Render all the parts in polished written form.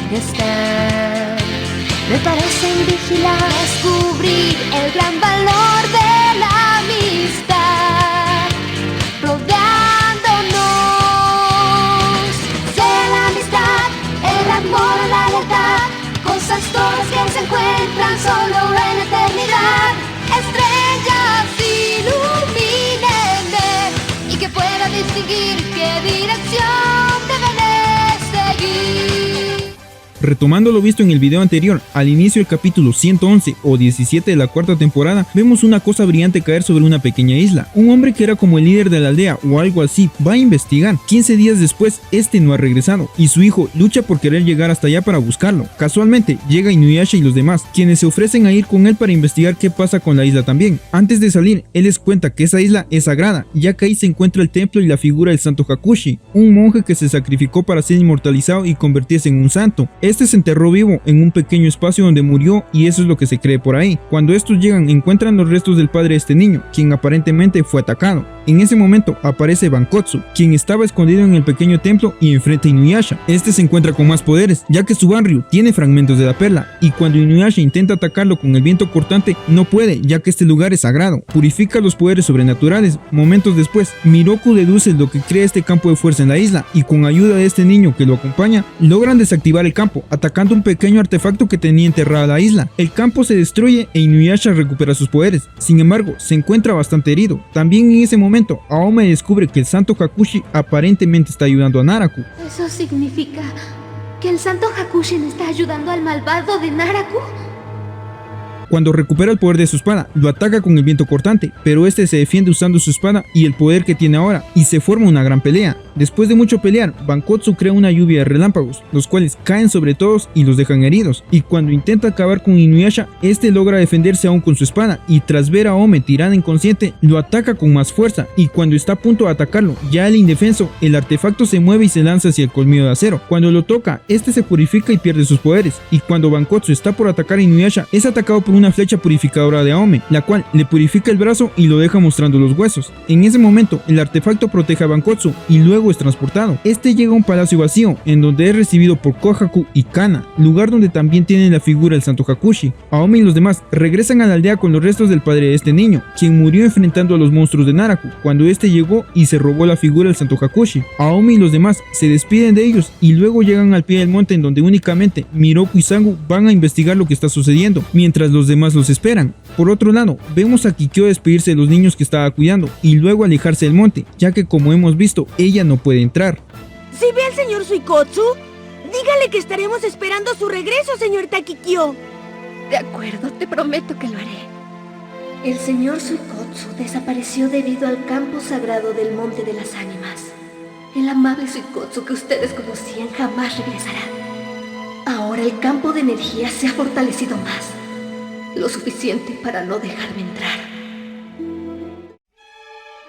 bienestar. Me parecen vigilar, descubrir el gran valor de la amistad, rodeándonos. Sea la amistad, el amor, la lealtad, cosas todas que se encuentran solo en la eternidad. Estrellas, ilumínenme y que pueda distinguir qué dirección deben seguir. Retomando lo visto en el video anterior, al inicio del capítulo 111 o 17 de la cuarta temporada, vemos una cosa brillante caer sobre una pequeña isla. Un hombre que era como el líder de la aldea o algo así va a investigar. 15 días después, este no ha regresado y su hijo lucha por querer llegar hasta allá para buscarlo. Casualmente, llega Inuyasha y los demás, quienes se ofrecen a ir con él para investigar qué pasa con la isla también. Antes de salir, él les cuenta que esa isla es sagrada, ya que ahí se encuentra el templo y la figura del santo Hakushi, un monje que se sacrificó para ser inmortalizado y convertirse en un santo. Este se enterró vivo en un pequeño espacio donde murió y eso es lo que se cree por ahí. Cuando estos llegan, encuentran los restos del padre de este niño, quien aparentemente fue atacado. En ese momento aparece Bankotsu, quien estaba escondido en el pequeño templo y enfrenta a Inuyasha. Este se encuentra con más poderes, ya que su Banryu tiene fragmentos de la perla, y cuando Inuyasha intenta atacarlo con el viento cortante, no puede, ya que este lugar es sagrado. Purifica los poderes sobrenaturales. Momentos después, Miroku deduce lo que crea este campo de fuerza en la isla, y con ayuda de este niño que lo acompaña, logran desactivar el campo, atacando un pequeño artefacto que tenía enterrada la isla. El campo se destruye e Inuyasha recupera sus poderes. Sin embargo, se encuentra bastante herido. También en ese momento, Aome descubre que el santo Hakushi aparentemente está ayudando a Naraku. ¿Eso significa que el santo Hakushin está ayudando al malvado de Naraku? Cuando recupera el poder de su espada, lo ataca con el viento cortante, pero este se defiende usando su espada y el poder que tiene ahora, y se forma una gran pelea. Después de mucho pelear, Bankotsu crea una lluvia de relámpagos, los cuales caen sobre todos y los dejan heridos, y cuando intenta acabar con Inuyasha, este logra defenderse aún con su espada, y tras ver a Aome tirada inconsciente, lo ataca con más fuerza, y cuando está a punto de atacarlo, ya el indefenso, el artefacto se mueve y se lanza hacia el colmillo de acero. Cuando lo toca, este se purifica y pierde sus poderes, y cuando Bankotsu está por atacar a Inuyasha, es atacado por una flecha purificadora de Aome, la cual le purifica el brazo y lo deja mostrando los huesos. En ese momento, el artefacto protege a Bankotsu y luego es transportado. Este llega a un palacio vacío, en donde es recibido por Kohaku y Kana, lugar donde también tienen la figura del santo Hakushi. Aome y los demás regresan a la aldea con los restos del padre de este niño, quien murió enfrentando a los monstruos de Naraku, cuando este llegó y se robó la figura del santo Hakushi. Aome y los demás se despiden de ellos y luego llegan al pie del monte, en donde únicamente Miroku y Sangu van a investigar lo que está sucediendo, mientras los demás los esperan. Por otro lado, vemos a Kikyo despedirse de los niños que estaba cuidando y luego alejarse del monte, ya que como hemos visto, ella no puede entrar. Si ve al señor Suikotsu, dígale que estaremos esperando su regreso, señorita Kikyo. De acuerdo, te prometo que lo haré. El señor Suikotsu desapareció debido al campo sagrado del Monte de las Ánimas. El amable Suikotsu que ustedes conocían jamás regresará. Ahora el campo de energía se ha fortalecido más, lo suficiente para no dejarme entrar.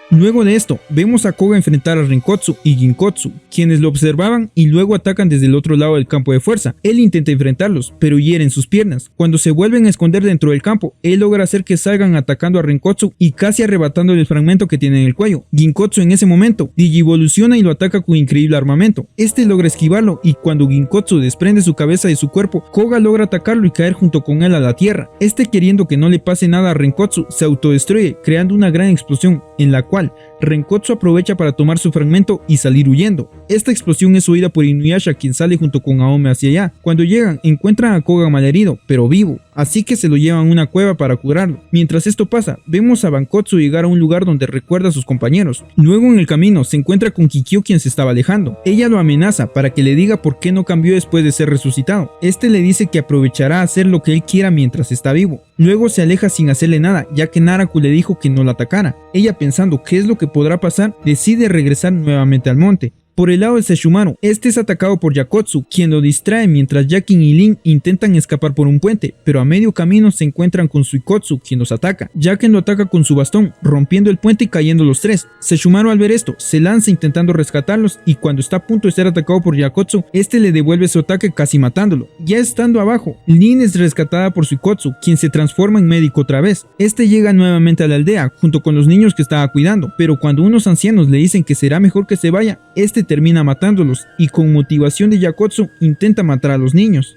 Luego de esto, vemos a Koga enfrentar a Renkotsu y Ginkotsu, quienes lo observaban y luego atacan desde el otro lado del campo de fuerza. Él intenta enfrentarlos, pero hieren sus piernas. Cuando se vuelven a esconder dentro del campo, él logra hacer que salgan atacando a Renkotsu y casi arrebatándole el fragmento que tiene en el cuello. Ginkotsu en ese momento digivoluciona y lo ataca con increíble armamento. Este logra esquivarlo y cuando Ginkotsu desprende su cabeza de su cuerpo, Koga logra atacarlo y caer junto con él a la tierra. Este, queriendo que no le pase nada a Renkotsu, se autodestruye, creando una gran explosión, en la cual Renkotsu aprovecha para tomar su fragmento y salir huyendo. Esta explosión es oída por Inuyasha, quien sale junto con Aome hacia allá. Cuando llegan, encuentran a Koga malherido, pero vivo, así que se lo llevan a una cueva para curarlo. Mientras esto pasa, vemos a Bankotsu llegar a un lugar donde recuerda a sus compañeros. Luego en el camino se encuentra con Kikyo, quien se estaba alejando. Ella lo amenaza para que le diga por qué no cambió después de ser resucitado. Este le dice que aprovechará a hacer lo que él quiera mientras está vivo. Luego se aleja sin hacerle nada, ya que Naraku le dijo que no la atacara. Ella, pensando qué es lo que podrá pasar, decide regresar nuevamente al monte. Por el lado de Sesshomaru, este es atacado por Yakotsu, quien lo distrae mientras Yakin y Lin intentan escapar por un puente, pero a medio camino se encuentran con Suikotsu, quien los ataca. Yakin lo ataca con su bastón, rompiendo el puente y cayendo los tres. Sesshomaru, al ver esto, se lanza intentando rescatarlos y cuando está a punto de ser atacado por Yakotsu, este le devuelve su ataque casi matándolo. Ya estando abajo, Lin es rescatada por Suikotsu, quien se transforma en médico otra vez. Este llega nuevamente a la aldea, junto con los niños que estaba cuidando, pero cuando unos ancianos le dicen que será mejor que se vaya, este termina matándolos y con motivación de Yakotsu intenta matar a los niños.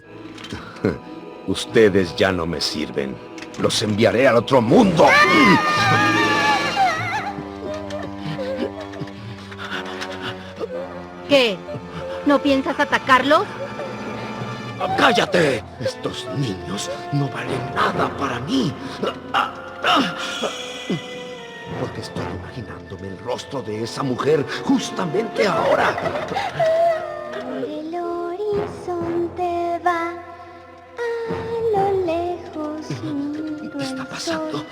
Ustedes ya no me sirven. Los enviaré al otro mundo. ¿Qué? ¿No piensas atacarlos? ¡Cállate! Estos niños no valen nada para mí. Porque estoy imaginándome el rostro de esa mujer justamente ahora. Por el horizonte va a lo lejos. ¿Qué está pasando?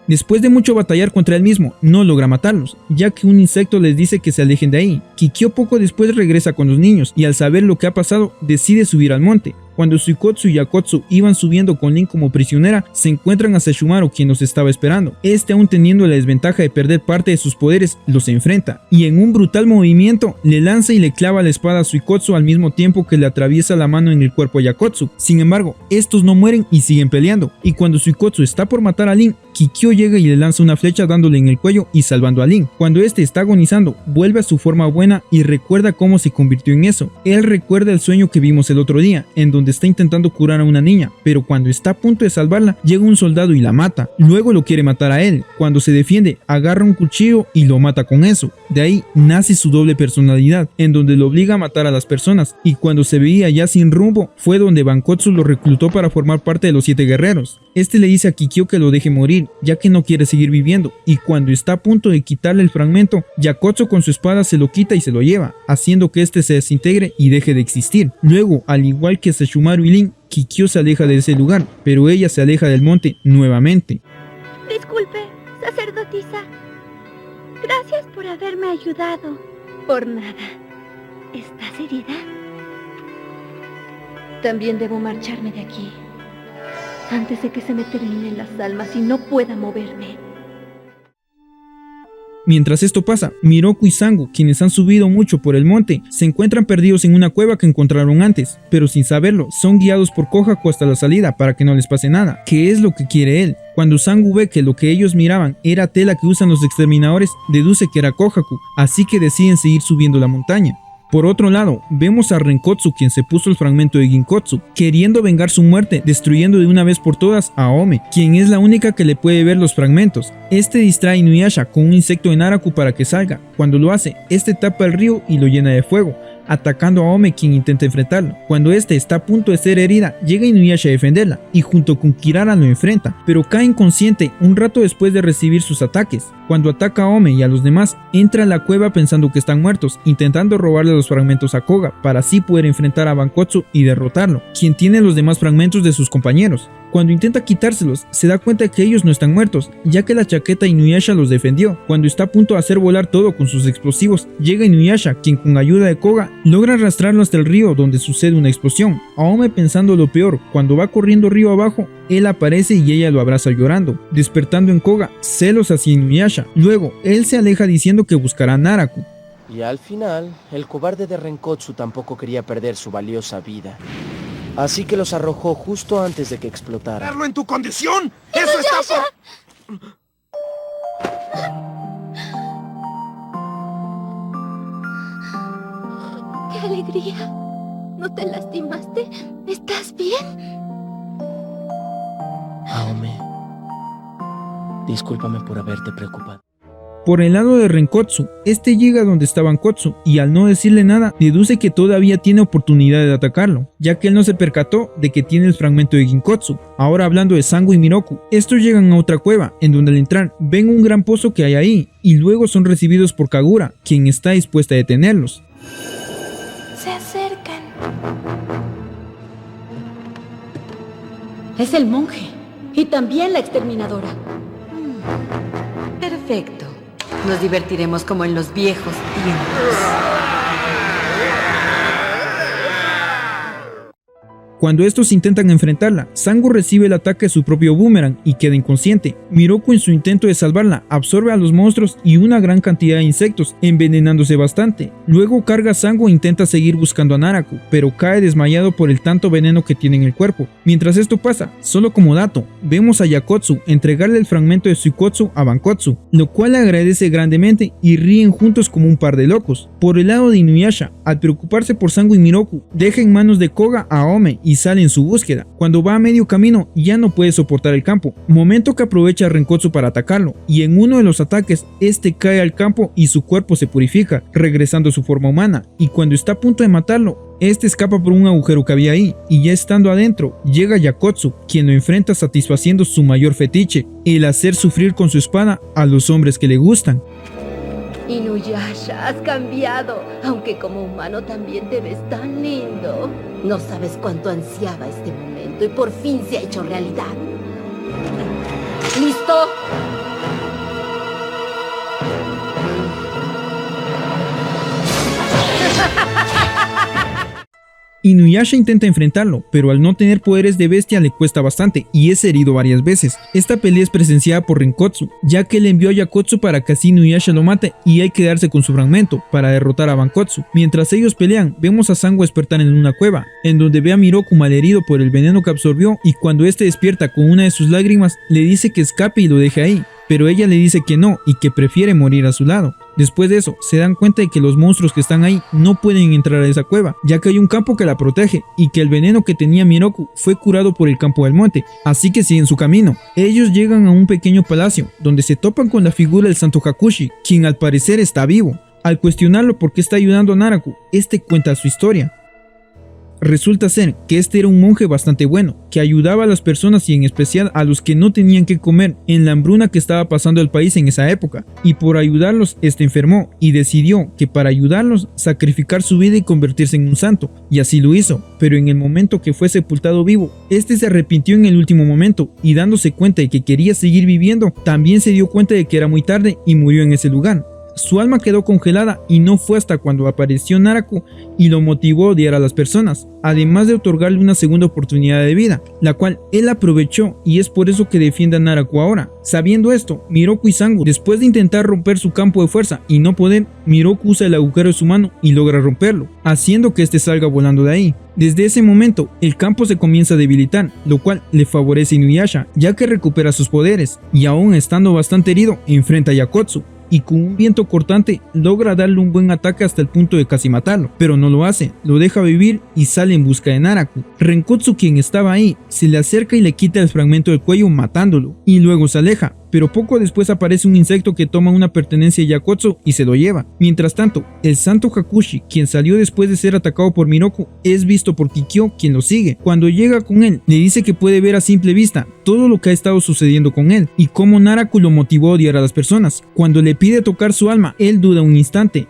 Después de mucho batallar contra él mismo, no logra matarlos, ya que un insecto les dice que se alejen de ahí. Kikyo poco después regresa con los niños y al saber lo que ha pasado, decide subir al monte. Cuando Suikotsu y Yakotsu iban subiendo con Lin como prisionera, se encuentran a Sesshomaru, quien los estaba esperando. Este, aún teniendo la desventaja de perder parte de sus poderes, los enfrenta y en un brutal movimiento le lanza y le clava la espada a Suikotsu al mismo tiempo que le atraviesa la mano en el cuerpo a Yakotsu. Sin embargo, estos no mueren y siguen peleando, y cuando Suikotsu está por matar a Lin, Kikyo llega y le lanza una flecha dándole en el cuello y salvando a Lin. Cuando este está agonizando, vuelve a su forma buena y recuerda cómo se convirtió en eso. Él recuerda el sueño que vimos el otro día, en donde está intentando curar a una niña, pero cuando está a punto de salvarla, llega un soldado y la mata. Luego lo quiere matar a él. Cuando se defiende, agarra un cuchillo y lo mata con eso. De ahí nace su doble personalidad, en donde lo obliga a matar a las personas, y cuando se veía ya sin rumbo, fue donde Bankotsu lo reclutó para formar parte de los 7 guerreros. Este le dice a Kikyo que lo deje morir, ya que no quiere seguir viviendo, y cuando está a punto de quitarle el fragmento, Yakotsu con su espada se lo quita y se lo lleva, haciendo que este se desintegre y deje de existir. Luego, al igual que Sesshomaru y Lin, Kikyo se aleja de ese lugar, pero ella se aleja del monte nuevamente. Disculpe, sacerdotisa. Gracias por haberme ayudado. Por nada. ¿Estás herida? También debo marcharme de aquí, antes de que se me terminen las almas y no pueda moverme. Mientras esto pasa, Miroku y Sango, quienes han subido mucho por el monte, se encuentran perdidos en una cueva que encontraron antes, pero sin saberlo, son guiados por Kohaku hasta la salida para que no les pase nada, que es lo que quiere él. Cuando Sango ve que lo que ellos miraban era tela que usan los exterminadores, deduce que era Kohaku, así que deciden seguir subiendo la montaña. Por otro lado, vemos a Renkotsu, quien se puso el fragmento de Ginkotsu, queriendo vengar su muerte, destruyendo de una vez por todas a Ome, quien es la única que le puede ver los fragmentos. Este distrae a Inuyasha con un insecto en Naraku para que salga. Cuando lo hace, este tapa el río y lo llena de fuego, atacando a Ome, quien intenta enfrentarlo. Cuando este está a punto de ser herida, llega Inuyasha a defenderla, y junto con Kirara lo enfrenta, pero cae inconsciente un rato después de recibir sus ataques. Cuando ataca a Ome y a los demás, entra a la cueva pensando que están muertos, intentando robarle los fragmentos a Koga, para así poder enfrentar a Bankotsu y derrotarlo, quien tiene los demás fragmentos de sus compañeros. Cuando intenta quitárselos, se da cuenta de que ellos no están muertos, ya que la chaqueta Inuyasha los defendió. Cuando está a punto de hacer volar todo con sus explosivos, llega Inuyasha, quien con ayuda de Koga logra arrastrarlo hasta el río, donde sucede una explosión. Aome, pensando lo peor, cuando va corriendo río abajo, él aparece y ella lo abraza llorando, despertando en Koga celos hacia Inuyasha. Luego, él se aleja diciendo que buscará a Naraku. Y al final, el cobarde de Renkotsu tampoco quería perder su valiosa vida. Así que los arrojó justo antes de que explotara. ¿Verlo en tu condición? ¡Eso está ¡Qué alegría! ¿No te lastimaste? ¿Estás bien? Aome, discúlpame por haberte preocupado. Por el lado de Renkotsu, este llega donde está Bankotsu y al no decirle nada, deduce que todavía tiene oportunidad de atacarlo, ya que él no se percató de que tiene el fragmento de Ginkotsu. Ahora hablando de Sango y Miroku, estos llegan a otra cueva, en donde al entrar ven un gran pozo que hay ahí, y luego son recibidos por Kagura, quien está dispuesta a detenerlos. Se acercan. Es el monje. Y también la exterminadora. Perfecto. Nos divertiremos como en los viejos tiempos. Cuando estos intentan enfrentarla, Sango recibe el ataque de su propio boomerang y queda inconsciente. Miroku, en su intento de salvarla, absorbe a los monstruos y una gran cantidad de insectos, envenenándose bastante. Luego carga a Sango e intenta seguir buscando a Naraku, pero cae desmayado por el tanto veneno que tiene en el cuerpo. Mientras esto pasa, solo como dato, vemos a Yakotsu entregarle el fragmento de Suikotsu a Bankotsu, lo cual le agradece grandemente y ríen juntos como un par de locos. Por el lado de Inuyasha, al preocuparse por Sango y Miroku, deja en manos de Koga a Ome y sale en su búsqueda. Cuando va a medio camino, ya no puede soportar el campo, momento que aprovecha Renkotsu para atacarlo, y en uno de los ataques, este cae al campo y su cuerpo se purifica, regresando a su forma humana, y cuando está a punto de matarlo, este escapa por un agujero que había ahí, y ya estando adentro, llega Yakotsu, quien lo enfrenta satisfaciendo su mayor fetiche, el hacer sufrir con su espada a los hombres que le gustan. Inuyasha, has cambiado, aunque como humano también te ves tan lindo. No sabes cuánto ansiaba este momento y por fin se ha hecho realidad. ¿Listo? Inuyasha intenta enfrentarlo, pero al no tener poderes de bestia le cuesta bastante y es herido varias veces. Esta pelea es presenciada por Renkotsu, ya que le envió a Yakotsu para que así Inuyasha lo mate y hay que quedarse con su fragmento para derrotar a Bankotsu. Mientras ellos pelean, vemos a Sango despertar en una cueva, en donde ve a Miroku malherido por el veneno que absorbió, y cuando este despierta con una de sus lágrimas, le dice que escape y lo deje ahí, pero ella le dice que no y que prefiere morir a su lado. Después de eso, se dan cuenta de que los monstruos que están ahí no pueden entrar a esa cueva, ya que hay un campo que la protege y que el veneno que tenía Miroku fue curado por el campo del monte, así que siguen su camino. Ellos llegan a un pequeño palacio, donde se topan con la figura del Santo Hakushi, quien al parecer está vivo. Al cuestionarlo por qué está ayudando a Naraku, este cuenta su historia. Resulta ser que este era un monje bastante bueno, que ayudaba a las personas y en especial a los que no tenían que comer en la hambruna que estaba pasando el país en esa época, y por ayudarlos este enfermó y decidió que para ayudarlos sacrificar su vida y convertirse en un santo, y así lo hizo, pero en el momento que fue sepultado vivo, este se arrepintió en el último momento y dándose cuenta de que quería seguir viviendo, también se dio cuenta de que era muy tarde y murió en ese lugar. Su alma quedó congelada y no fue hasta cuando apareció Naraku y lo motivó a odiar a las personas, además de otorgarle una segunda oportunidad de vida, la cual él aprovechó y es por eso que defiende a Naraku ahora. Sabiendo esto, Miroku y Sango, después de intentar romper su campo de fuerza y no poder, Miroku usa el agujero de su mano y logra romperlo, haciendo que este salga volando de ahí. Desde ese momento, el campo se comienza a debilitar, lo cual le favorece a Inuyasha, ya que recupera sus poderes, y aún estando bastante herido, enfrenta a Yakotsu, y con un viento cortante logra darle un buen ataque hasta el punto de casi matarlo, pero no lo hace, lo deja vivir y sale en busca de Naraku. Renkotsu, quien estaba ahí, se le acerca y le quita el fragmento del cuello matándolo, y luego se aleja, pero poco después aparece un insecto que toma una pertenencia de Yakotsu y se lo lleva. Mientras tanto, el Santo Hakushi, quien salió después de ser atacado por Miroku, es visto por Kikyo, quien lo sigue. Cuando llega con él, le dice que puede ver a simple vista todo lo que ha estado sucediendo con él y cómo Naraku lo motivó a odiar a las personas. Cuando le pide tocar su alma, él duda un instante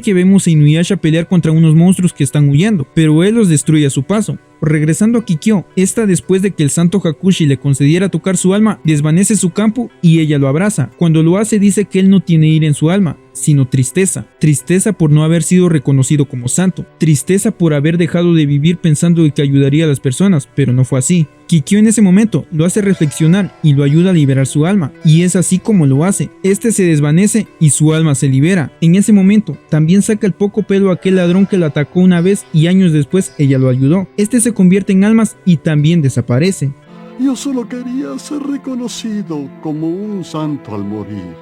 que vemos a Inuyasha pelear contra unos monstruos que están huyendo, pero él los destruye a su paso. Regresando a Kikyo, esta después de que el Santo Hakushi le concediera tocar su alma, desvanece su campo y ella lo abraza. Cuando lo hace dice que él no tiene ira en su alma, sino tristeza. Tristeza por no haber sido reconocido como santo. Tristeza por haber dejado de vivir pensando que ayudaría a las personas, pero no fue así. Kikyo en ese momento lo hace reflexionar y lo ayuda a liberar su alma, y es así como lo hace. Este se desvanece y su alma se libera. En ese momento también saca el poco pelo a aquel ladrón que la atacó una vez y años después ella lo ayudó. Este se convierte en almas y también desaparece. Yo solo quería ser reconocido como un santo al morir,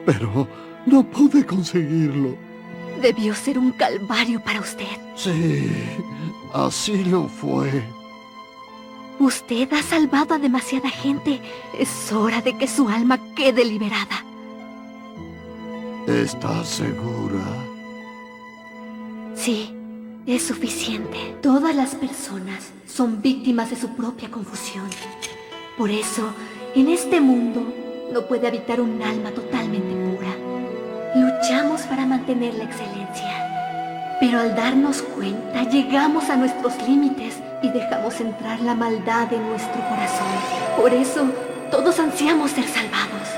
pero no pude conseguirlo. Debió ser un calvario para usted. Sí, así lo fue. Usted ha salvado a demasiada gente. Es hora de que su alma quede liberada. ¿Estás segura? Sí, es suficiente. Todas las personas son víctimas de su propia confusión. Por eso, en este mundo no puede habitar un alma totalmente pura. Luchamos para mantener la excelencia, pero al darnos cuenta llegamos a nuestros límites y dejamos entrar la maldad en nuestro corazón. Por eso, todos ansiamos ser salvados.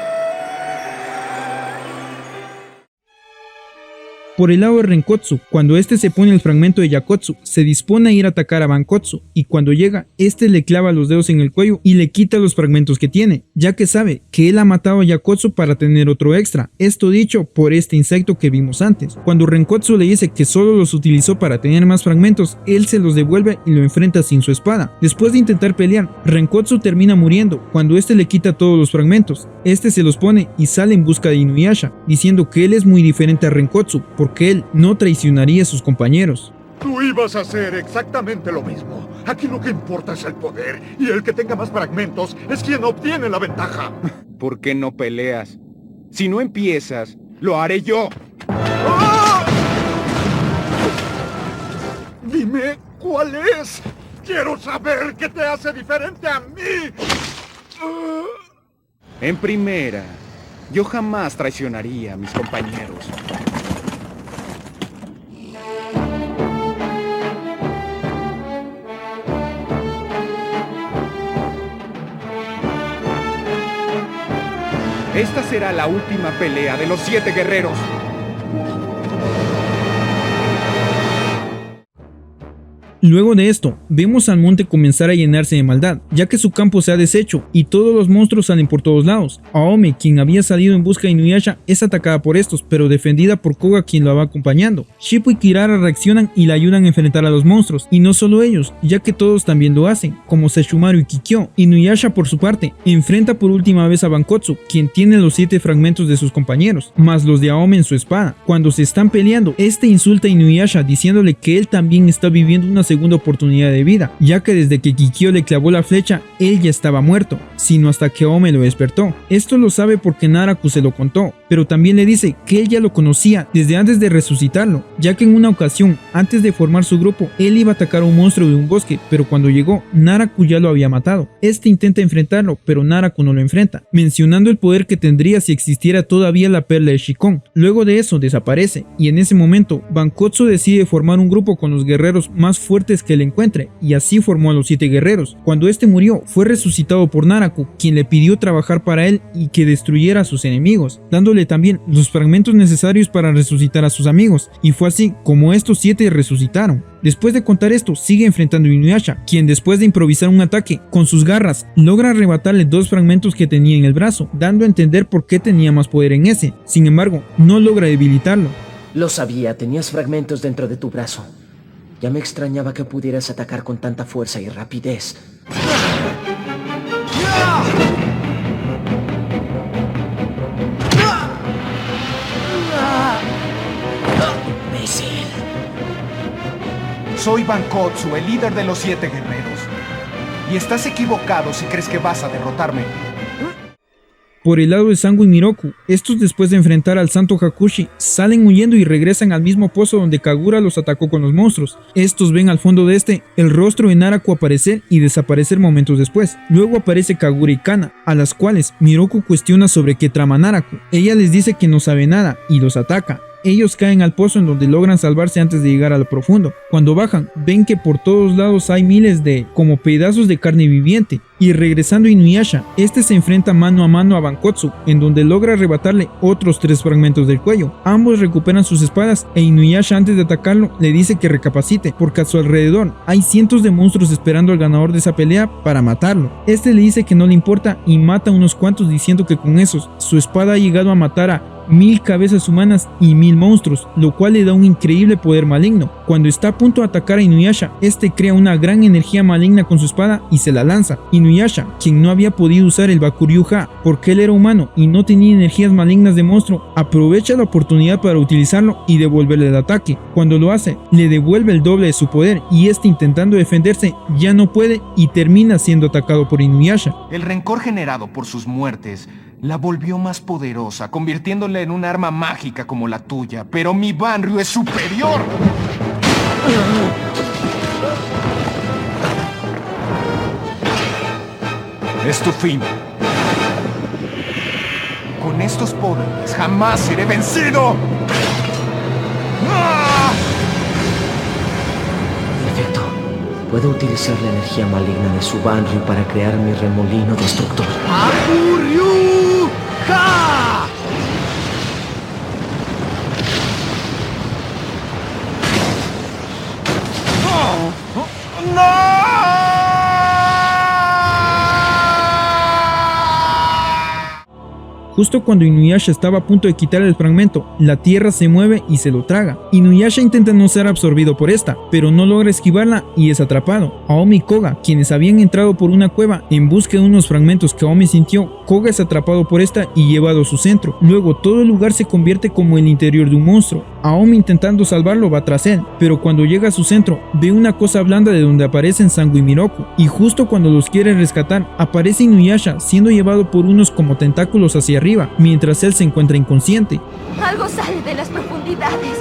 Por el lado de Renkotsu, cuando este se pone el fragmento de Yakotsu, se dispone a ir a atacar a Bankotsu, y cuando llega, este le clava los dedos en el cuello y le quita los fragmentos que tiene, ya que sabe que él ha matado a Yakotsu para tener otro extra, esto dicho por este insecto que vimos antes. Cuando Renkotsu le dice que solo los utilizó para tener más fragmentos, él se los devuelve y lo enfrenta sin su espada. Después de intentar pelear, Renkotsu termina muriendo cuando este le quita todos los fragmentos. Este se los pone y sale en busca de Inuyasha, diciendo que él es muy diferente a Renkotsu porque él no traicionaría a sus compañeros. Tú ibas a hacer exactamente lo mismo. Aquí lo que importa es el poder, y el que tenga más fragmentos es quien obtiene la ventaja. ¿Por qué no peleas? Si no empiezas, lo haré yo. ¡Ah! Dime cuál es. Quiero saber qué te hace diferente a mí. En primera, yo jamás traicionaría a mis compañeros. Esta será la última pelea de los 7 guerreros. Luego de esto, vemos al monte comenzar a llenarse de maldad, ya que su campo se ha deshecho y todos los monstruos salen por todos lados. Aome, quien había salido en busca de Inuyasha, es atacada por estos, pero defendida por Koga, quien la va acompañando. Shippo y Kirara reaccionan y la ayudan a enfrentar a los monstruos, y no solo ellos, ya que todos también lo hacen, como Sesshomaru y Kikyo. Inuyasha, por su parte, enfrenta por última vez a Bankotsu, quien tiene los 7 fragmentos de sus compañeros, más los de Aome en su espada. Cuando se están peleando, este insulta a Inuyasha diciéndole que él también está viviendo una segunda oportunidad de vida, ya que desde que Kikyo le clavó la flecha, él ya estaba muerto, sino hasta que Aome lo despertó. Esto lo sabe porque Naraku se lo contó, pero también le dice que él ya lo conocía desde antes de resucitarlo, ya que en una ocasión, antes de formar su grupo, él iba a atacar a un monstruo de un bosque, pero cuando llegó, Naraku ya lo había matado. Este intenta enfrentarlo, pero Naraku no lo enfrenta, mencionando el poder que tendría si existiera todavía la perla de Shikon. Luego de eso desaparece, y en ese momento, Bankotsu decide formar un grupo con los guerreros más fuertes que le encuentre, y así formó a los 7 guerreros. Cuando este murió, fue resucitado por Naraku, quien le pidió trabajar para él y que destruyera a sus enemigos, dándole también los fragmentos necesarios para resucitar a sus amigos, y fue así como estos 7 resucitaron. Después de contar esto, sigue enfrentando a Inuyasha, quien después de improvisar un ataque con sus garras, logra arrebatarle 2 fragmentos que tenía en el brazo, dando a entender por qué tenía más poder en ese. Sin embargo, no logra debilitarlo. Lo sabía, tenías fragmentos dentro de tu brazo. Ya me extrañaba que pudieras atacar con tanta fuerza y rapidez. ¡Imbécil! Soy Bankotsu, el líder de los 7 guerreros. Y estás equivocado si crees que vas a derrotarme. Por el lado de Sango y Miroku, estos después de enfrentar al Santo Hakushi, salen huyendo y regresan al mismo pozo donde Kagura los atacó con los monstruos. Estos ven al fondo de este el rostro de Naraku aparecer y desaparecer momentos después. Luego aparece Kagura y Kana, a las cuales Miroku cuestiona sobre qué trama Naraku. Ella les dice que no sabe nada y los ataca. Ellos caen al pozo en donde logran salvarse antes de llegar a lo profundo. Cuando bajan, ven que por todos lados hay miles de como pedazos de carne viviente. Y regresando a Inuyasha, este se enfrenta mano a mano a Bankotsu, en donde logra arrebatarle otros 3 fragmentos del cuello. Ambos recuperan sus espadas e Inuyasha, antes de atacarlo, le dice que recapacite, porque a su alrededor hay cientos de monstruos esperando al ganador de esa pelea para matarlo. Este le dice que no le importa y mata a unos cuantos, diciendo que con esos su espada ha llegado a matar a 1000 cabezas humanas y 1000 monstruos, lo cual le da un increíble poder maligno. Cuando está a punto de atacar a Inuyasha, este crea una gran energía maligna con su espada y se la lanza. Inuyasha, quien no había podido usar el Bakuryu-ha porque él era humano y no tenía energías malignas de monstruo, aprovecha la oportunidad para utilizarlo y devolverle el ataque. Cuando lo hace, le devuelve el doble de su poder y este, intentando defenderse, ya no puede y termina siendo atacado por Inuyasha. El rencor generado por sus muertes la volvió más poderosa, convirtiéndola en un arma mágica como la tuya, pero mi Banryu es superior. Es tu fin. Con estos poderes jamás seré vencido. Perfecto. Puedo utilizar la energía maligna de su Banryu para crear mi remolino destructor. ¡Bakuryu-ha! Justo cuando Inuyasha estaba a punto de quitar el fragmento, la tierra se mueve y se lo traga. Inuyasha intenta no ser absorbido por esta, pero no logra esquivarla y es atrapado. Aome y Koga, quienes habían entrado por una cueva en busca de unos fragmentos que Aome sintió, Koga es atrapado por esta y llevado a su centro. Luego todo el lugar se convierte como el interior de un monstruo. Aome, intentando salvarlo, va tras él, pero cuando llega a su centro ve una cosa blanda de donde aparecen Sango y Miroku, y justo cuando los quiere rescatar aparece Inuyasha siendo llevado por unos como tentáculos hacia arriba, mientras él se encuentra inconsciente. Algo sale de las profundidades.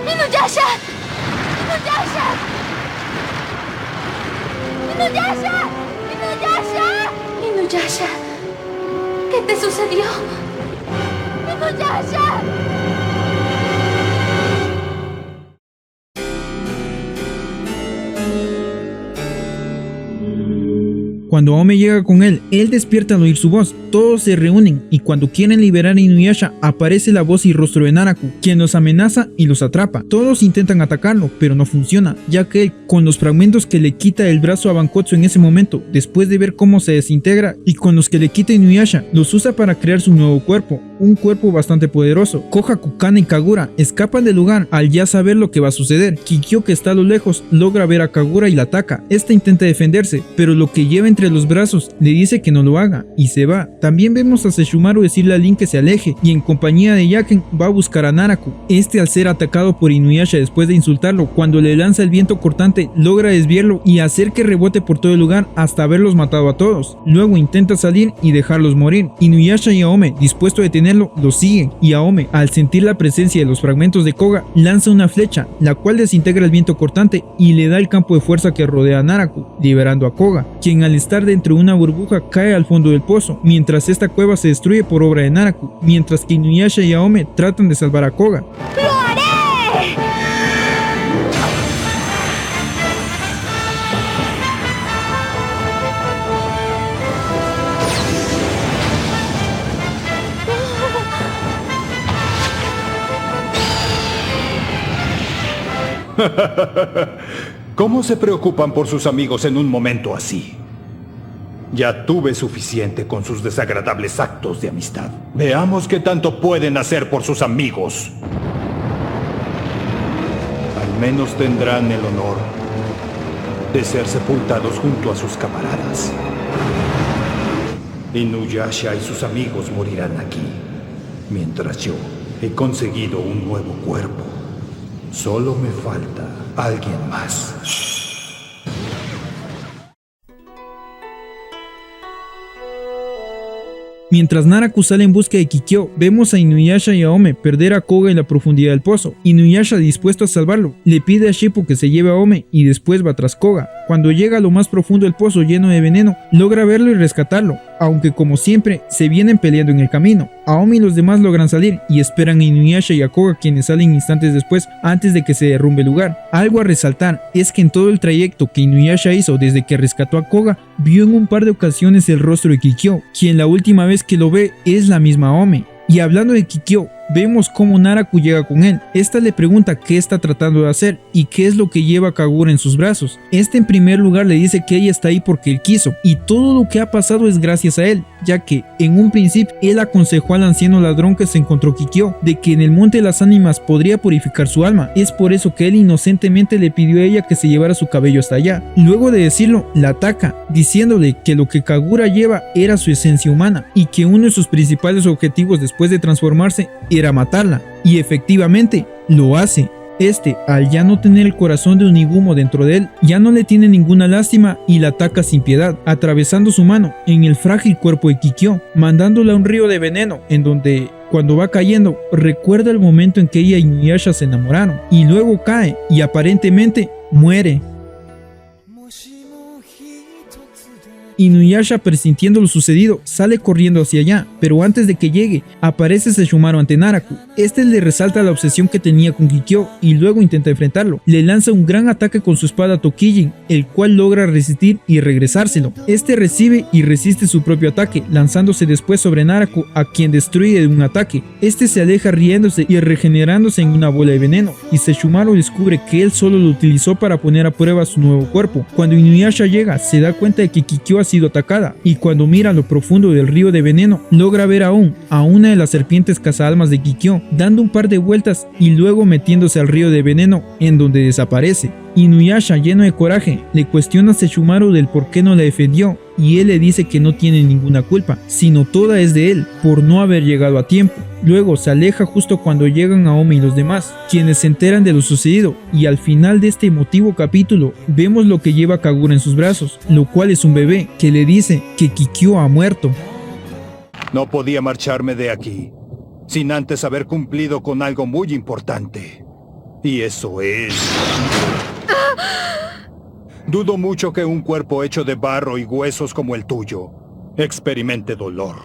¡Inuyasha! ¡Inuyasha! ¡Inuyasha! ¡Inuyasha! ¡Inuyasha! ¿Qué te sucedió? ¡Inuyasha! Cuando Aome llega con él despierta al oír su voz. Todos se reúnen y cuando quieren liberar a Inuyasha aparece la voz y rostro de Naraku, quien los amenaza y los atrapa. Todos intentan atacarlo, pero no funciona, ya que él, con los fragmentos que le quita el brazo a Bankotsu en ese momento, después de ver cómo se desintegra, y con los que le quita Inuyasha, los usa para crear su nuevo cuerpo, un cuerpo bastante poderoso. Kohaku, Kana y Kagura escapan del lugar al ya saber lo que va a suceder. Kikyo, que está a lo lejos, logra ver a Kagura y la ataca. Esta intenta defenderse, pero lo que lleva entre los brazos le dice que no lo haga y se va. También vemos a Sesshomaru decirle a Lin que se aleje y en compañía de Yaken va a buscar a Naraku. Este, al ser atacado por Inuyasha después de insultarlo, cuando le lanza el viento cortante logra desviarlo y hacer que rebote por todo el lugar hasta haberlos matado a todos. Luego intenta salir y dejarlos morir. Inuyasha y Aome, dispuesto a detenerlo, lo siguen y Aome, al sentir la presencia de los fragmentos de Koga, lanza una flecha, la cual desintegra el viento cortante y le da el campo de fuerza que rodea a Naraku, liberando a Koga, quien al estar dentro de una burbuja cae al fondo del pozo, mientras esta cueva se destruye por obra de Naraku, mientras que Inuyasha y Aome tratan de salvar a Koga. ¡Lo haré! ¿Cómo se preocupan por sus amigos en un momento así? Ya tuve suficiente con sus desagradables actos de amistad. Veamos qué tanto pueden hacer por sus amigos. Al menos tendrán el honor de ser sepultados junto a sus camaradas. Inuyasha y sus amigos morirán aquí, mientras yo he conseguido un nuevo cuerpo. Solo me falta alguien más. Mientras Naraku sale en busca de Kikyo, vemos a Inuyasha y a Aome perder a Koga en la profundidad del pozo. Inuyasha, dispuesto a salvarlo, le pide a Shippo que se lleve a Aome y después va tras Koga. Cuando llega a lo más profundo del pozo lleno de veneno, logra verlo y rescatarlo, aunque como siempre se vienen peleando en el camino. Aome y los demás logran salir y esperan a Inuyasha y a Koga, quienes salen instantes después antes de que se derrumbe el lugar. Algo a resaltar es que en todo el trayecto que Inuyasha hizo desde que rescató a Koga, vio en un par de ocasiones el rostro de Kikyo, quien la última vez que lo ve es la misma Aome. Y hablando de Kikyo, vemos cómo Naraku llega con él. Esta le pregunta qué está tratando de hacer y qué es lo que lleva a Kagura en sus brazos. Este en primer lugar le dice que ella está ahí porque él quiso y todo lo que ha pasado es gracias a él, ya que en un principio él aconsejó al anciano ladrón que se encontró Kikyo de que en el monte de las ánimas podría purificar su alma. Es por eso que él inocentemente le pidió a ella que se llevara su cabello hasta allá. Luego de decirlo, la ataca, diciéndole que lo que Kagura lleva era su esencia humana y que uno de sus principales objetivos después de transformarse era matarla, y efectivamente lo hace. Este, al ya no tener el corazón de Onigumo dentro de él, ya no le tiene ninguna lástima y la ataca sin piedad, atravesando su mano en el frágil cuerpo de Kikyo, mandándola a un río de veneno, en donde, cuando va cayendo, recuerda el momento en que ella y Inuyasha se enamoraron, y luego cae y aparentemente muere. Inuyasha, presintiendo lo sucedido, sale corriendo hacia allá, pero antes de que llegue, aparece Sesshomaru ante Naraku. Este le resalta la obsesión que tenía con Kikyo y luego intenta enfrentarlo. Le lanza un gran ataque con su espada Tokijin, el cual logra resistir y regresárselo. Este recibe y resiste su propio ataque, lanzándose después sobre Naraku, a quien destruye de un ataque. Este se aleja riéndose y regenerándose en una bola de veneno, y Sesshomaru descubre que él solo lo utilizó para poner a prueba su nuevo cuerpo. Cuando Inuyasha llega, se da cuenta de que Kikyo ha sido atacada, y cuando mira a lo profundo del río de veneno, logra ver aún a una de las serpientes cazaalmas de Kikyo, dando un par de vueltas y luego metiéndose al río de veneno, en donde desaparece. Inuyasha, lleno de coraje, le cuestiona a Sesshomaru del por qué no la defendió, y él le dice que no tiene ninguna culpa, sino toda es de él, por no haber llegado a tiempo. Luego se aleja justo cuando llegan Aome y los demás, quienes se enteran de lo sucedido, y al final de este emotivo capítulo, vemos lo que lleva Kagura en sus brazos, lo cual es un bebé, que le dice que Kikyo ha muerto. No podía marcharme de aquí, sin antes haber cumplido con algo muy importante. Y eso es... Dudo mucho que un cuerpo hecho de barro y huesos como el tuyo experimente dolor.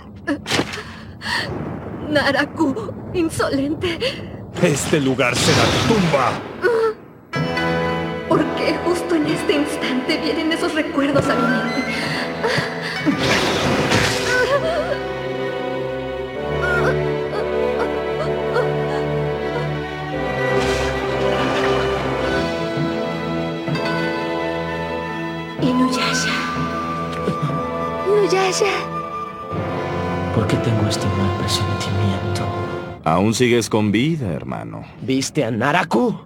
Naraku, insolente. Este lugar será tu tumba. ¿Por qué justo en este instante vienen esos recuerdos a mi mente? Inuyasha. Inuyasha. ¿Por qué tengo este mal presentimiento? Aún sigues con vida, hermano. ¿Viste a Naraku?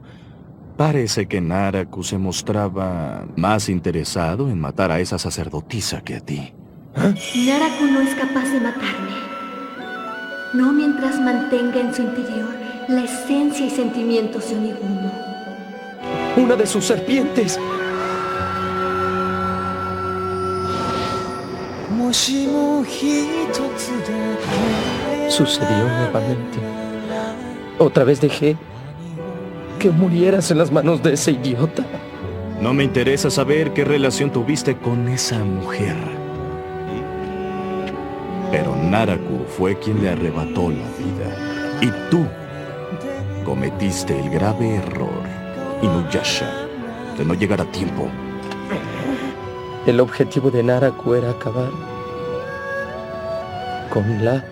Parece que Naraku se mostraba más interesado en matar a esa sacerdotisa que a ti. Naraku no es capaz de matarme. No mientras mantenga en su interior la esencia y sentimientos de Onigumo. ¡Una de sus serpientes! Sucedió nuevamente. Otra vez dejé que murieras en las manos de ese idiota. No me interesa saber qué relación tuviste con esa mujer. Pero Naraku fue quien le arrebató la vida. Y tú cometiste el grave error, Inuyasha, de no llegar a tiempo. El objetivo de Naraku era acabar con la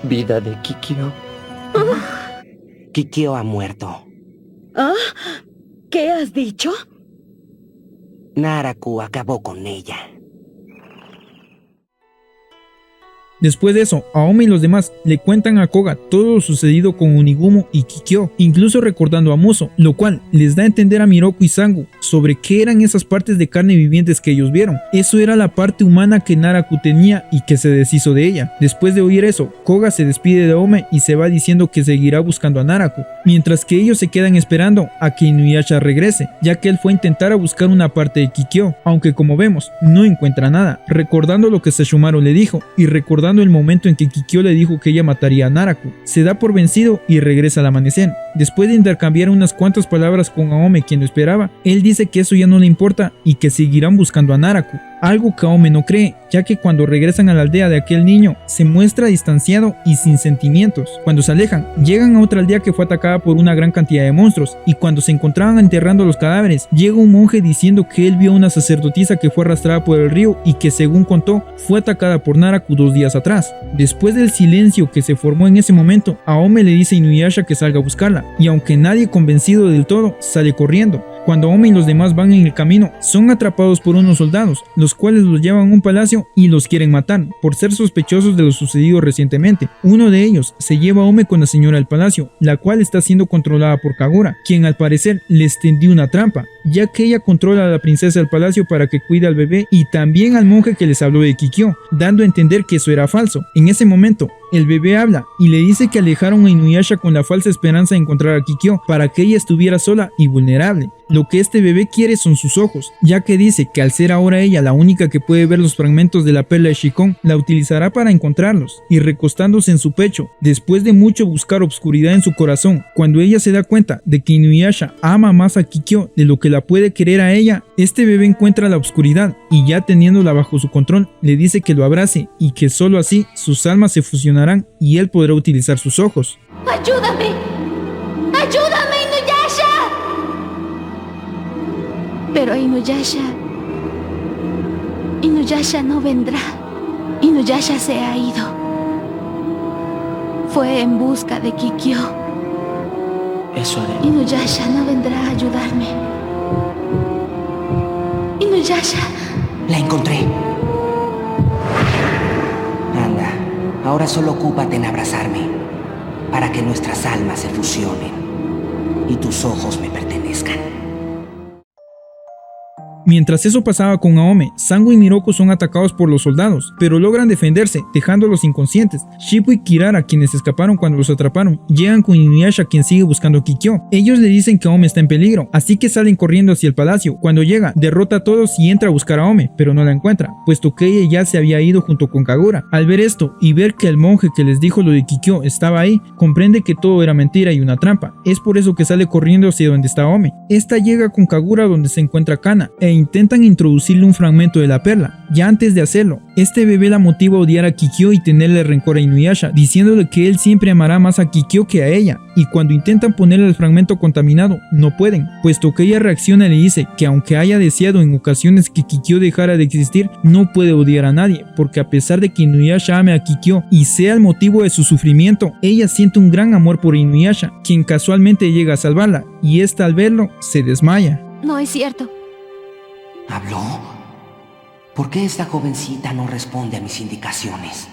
vida de Kikyo. Kikyo ha muerto. ¿Ah? ¿Qué has dicho? Naraku acabó con ella. Después de eso, Aome y los demás le cuentan a Koga todo lo sucedido con Onigumo y Kikyo, incluso recordando a Muso, lo cual les da a entender a Miroku y Sango sobre qué eran esas partes de carne vivientes que ellos vieron. Eso era la parte humana que Naraku tenía y que se deshizo de ella. Después de oír eso, Koga se despide de Aome y se va diciendo que seguirá buscando a Naraku, mientras que ellos se quedan esperando a que Inuyasha regrese, ya que él fue a intentar a buscar una parte de Kikyo, aunque como vemos, no encuentra nada, recordando lo que Sesshomaru le dijo y recordando el momento en que Kikyo le dijo que ella mataría a Naraku. Se da por vencido y regresa al amanecer. Después de intercambiar unas cuantas palabras con Aome, quien lo esperaba, él dice que eso ya no le importa y que seguirán buscando a Naraku. Algo que Aome no cree, ya que cuando regresan a la aldea de aquel niño, se muestra distanciado y sin sentimientos. Cuando se alejan, llegan a otra aldea que fue atacada por una gran cantidad de monstruos, y cuando se encontraban enterrando los cadáveres, llega un monje diciendo que él vio a una sacerdotisa que fue arrastrada por el río y que, según contó, fue atacada por Naraku 2 días atrás. Después del silencio que se formó en ese momento, Aome le dice a Inuyasha que salga a buscarla, y aunque nadie convencido del todo, sale corriendo. Cuando Aome y los demás van en el camino, son atrapados por unos soldados, los cuales los llevan a un palacio y los quieren matar, por ser sospechosos de lo sucedido recientemente. Uno de ellos se lleva a Aome con la señora del palacio, la cual está siendo controlada por Kagura, quien al parecer les tendió una trampa, ya que ella controla a la princesa del palacio para que cuide al bebé y también al monje que les habló de Kikyo, dando a entender que eso era falso. En ese momento, el bebé habla y le dice que alejaron a Inuyasha con la falsa esperanza de encontrar a Kikyo para que ella estuviera sola y vulnerable. Lo que este bebé quiere son sus ojos, ya que dice que al ser ahora ella la única que puede ver los fragmentos de la perla de Shikon, la utilizará para encontrarlos. Y recostándose en su pecho, después de mucho buscar obscuridad en su corazón, cuando ella se da cuenta de que Inuyasha ama más a Kikyo de lo que la puede querer a ella, este bebé encuentra la obscuridad y ya teniéndola bajo su control, le dice que lo abrace y que solo así sus almas se fusionarán y él podrá utilizar sus ojos. ¡Ayúdame! ¡Ayúdame, Inuyasha! Pero Inuyasha no vendrá. Inuyasha se ha ido. Fue en busca de Kikyo. Eso haré. Inuyasha no vendrá a ayudarme. Inuyasha. La encontré. Anda, ahora solo ocúpate en abrazarme, para que nuestras almas se fusionen y tus ojos me pertenezcan. Mientras eso pasaba con Aome, Sango y Miroku son atacados por los soldados, pero logran defenderse, dejándolos inconscientes. Shippo y Kirara, quienes escaparon cuando los atraparon, llegan con Inuyasha, quien sigue buscando a Kikyo. Ellos le dicen que Aome está en peligro, así que salen corriendo hacia el palacio. Cuando llega, derrota a todos y entra a buscar a Aome, pero no la encuentra, puesto que ella ya se había ido junto con Kagura. Al ver esto y ver que el monje que les dijo lo de Kikyo estaba ahí, comprende que todo era mentira y una trampa. Es por eso que sale corriendo hacia donde está Aome. Esta llega con Kagura donde se encuentra Kana, intentan introducirle un fragmento de la perla. Ya antes de hacerlo, este bebé la motiva a odiar a Kikyo y tenerle rencor a Inuyasha, diciéndole que él siempre amará más a Kikyo que a ella, y cuando intentan ponerle el fragmento contaminado, no pueden, puesto que ella reacciona y le dice que aunque haya deseado en ocasiones que Kikyo dejara de existir, no puede odiar a nadie, porque a pesar de que Inuyasha ame a Kikyo y sea el motivo de su sufrimiento, ella siente un gran amor por Inuyasha, quien casualmente llega a salvarla, y esta al verlo, se desmaya. No es cierto. ¿Habló? ¿Por qué esta jovencita no responde a mis indicaciones?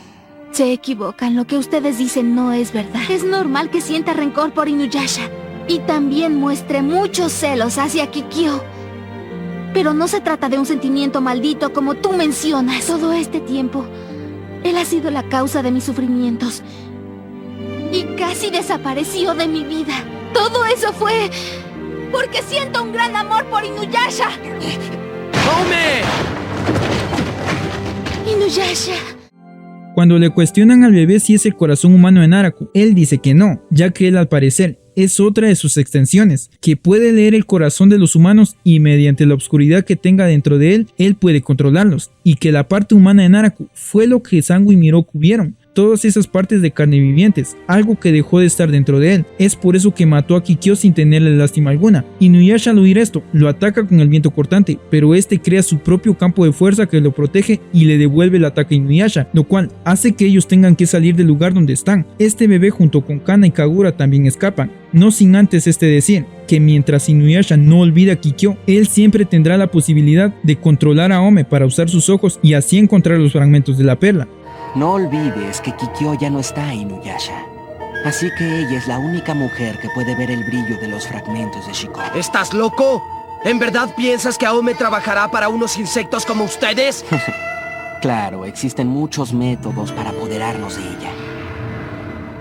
Se equivocan, lo que ustedes dicen no es verdad. Es normal que sienta rencor por Inuyasha y también muestre muchos celos hacia Kikyo. Pero no se trata de un sentimiento maldito como tú mencionas. Todo este tiempo, él ha sido la causa de mis sufrimientos y casi desapareció de mi vida. Todo eso fue porque siento un gran amor por Inuyasha. ¡Aome! Inuyasha. Cuando le cuestionan al bebé si es el corazón humano de Naraku, él dice que no, ya que él al parecer es otra de sus extensiones, que puede leer el corazón de los humanos y mediante la oscuridad que tenga dentro de él, él puede controlarlos, y que la parte humana de Naraku fue lo que Sango y Miroku vieron. Todas esas partes de carne vivientes, algo que dejó de estar dentro de él. Es por eso que mató a Kikyo sin tenerle lástima alguna. Inuyasha al oír esto, lo ataca con el viento cortante, pero este crea su propio campo de fuerza que lo protege y le devuelve el ataque a Inuyasha, lo cual hace que ellos tengan que salir del lugar donde están. Este bebé junto con Kana y Kagura también escapan, no sin antes decir que mientras Inuyasha no olvida a Kikyo, él siempre tendrá la posibilidad de controlar a Aome para usar sus ojos y así encontrar los fragmentos de la perla. No olvides que Kikyo ya no está en Inuyasha. Así que ella es la única mujer que puede ver el brillo de los fragmentos de Shikon. ¿Estás loco? ¿En verdad piensas que Aome trabajará para unos insectos como ustedes? Claro, existen muchos métodos para apoderarnos de ella.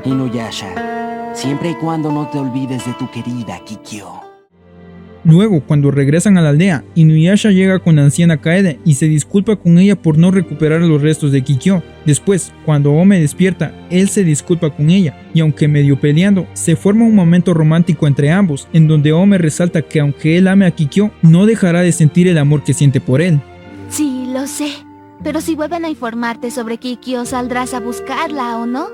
Inuyasha, siempre y cuando no te olvides de tu querida Kikyo. Luego, cuando regresan a la aldea, Inuyasha llega con la anciana Kaede y se disculpa con ella por no recuperar los restos de Kikyo. Después, cuando Aome despierta, él se disculpa con ella, y aunque medio peleando, se forma un momento romántico entre ambos, en donde Aome resalta que aunque él ame a Kikyo, no dejará de sentir el amor que siente por él. Sí, lo sé. Pero si vuelven a informarte sobre Kikyo, ¿saldrás a buscarla o no?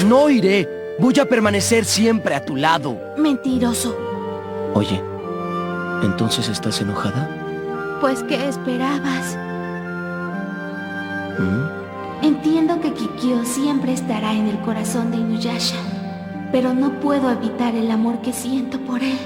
No iré. Voy a permanecer siempre a tu lado. Mentiroso. Oye, ¿entonces estás enojada? Pues, ¿qué esperabas? Entiendo que Kikyo siempre estará en el corazón de Inuyasha, pero no puedo evitar el amor que siento por él.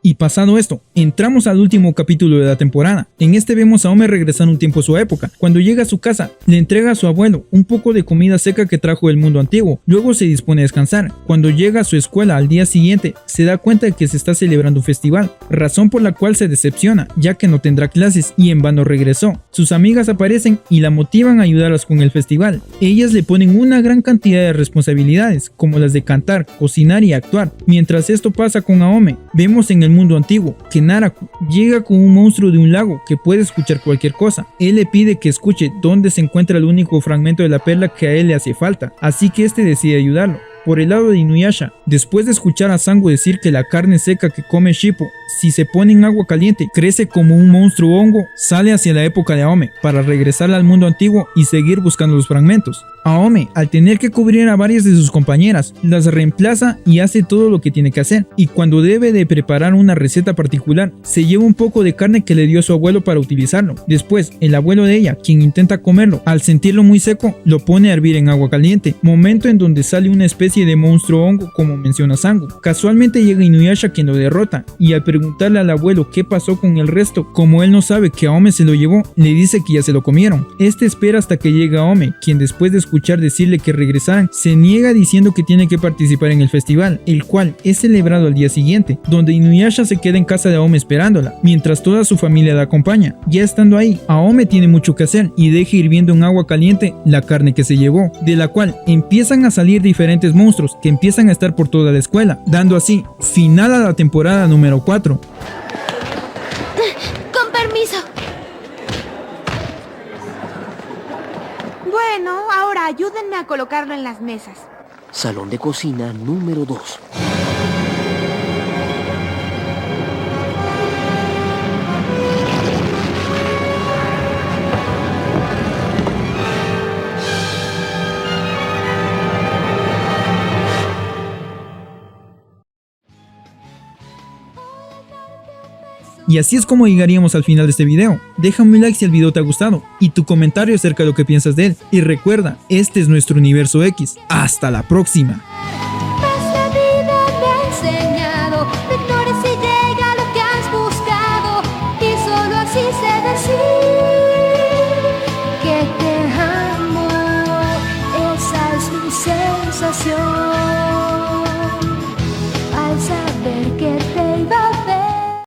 Y pasado esto, entramos al último capítulo de la temporada. En este vemos a Aome regresar un tiempo a su época. Cuando llega a su casa, le entrega a su abuelo un poco de comida seca que trajo del mundo antiguo. Luego se dispone a descansar. Cuando llega a su escuela al día siguiente, se da cuenta de que se está celebrando un festival, razón por la cual se decepciona, ya que no tendrá clases y en vano regresó. Sus amigas aparecen y la motivan a ayudarlas con el festival. Ellas le ponen una gran cantidad de responsabilidades, como las de cantar, cocinar y actuar. Mientras esto pasa con Aome, vemos en el mundo antiguo, que Naraku llega con un monstruo de un lago que puede escuchar cualquier cosa. Él le pide que escuche dónde se encuentra el único fragmento de la perla que a él le hace falta, así que este decide ayudarlo. Por el lado de Inuyasha, después de escuchar a Sango decir que la carne seca que come Shippo, si se pone en agua caliente, crece como un monstruo hongo, sale hacia la época de Aome para regresar al mundo antiguo y seguir buscando los fragmentos. Aome, al tener que cubrir a varias de sus compañeras, las reemplaza y hace todo lo que tiene que hacer. Y cuando debe de preparar una receta particular, se lleva un poco de carne que le dio su abuelo para utilizarlo. Después, el abuelo de ella, quien intenta comerlo, al sentirlo muy seco, lo pone a hervir en agua caliente, momento en donde sale una especie de monstruo hongo como menciona Sango. Casualmente llega Inuyasha quien lo derrota, y al preguntarle al abuelo qué pasó con el resto, como él no sabe que Aome se lo llevó, le dice que ya se lo comieron. Este espera hasta que llega Aome, quien después de escuchar decirle que regresaran, se niega diciendo que tiene que participar en el festival, el cual es celebrado al día siguiente, donde Inuyasha se queda en casa de Aome esperándola, mientras toda su familia la acompaña. Ya estando ahí, Aome tiene mucho que hacer y deja hirviendo en agua caliente la carne que se llevó, de la cual empiezan a salir diferentes monstruos que empiezan a estar por toda la escuela, dando así final a la temporada número 4. Con permiso. Bueno, ahora ayúdenme a colocarlo en las mesas. Salón de cocina número 2. Y así es como llegaríamos al final de este video. Déjame un like si el video te ha gustado y tu comentario acerca de lo que piensas de él. Y recuerda, este es nuestro Universo X. ¡Hasta la próxima! Esta vida me ha enseñado, no ignores si llega lo que has buscado, y solo así sé decir que te amo. Esa es mi sensación.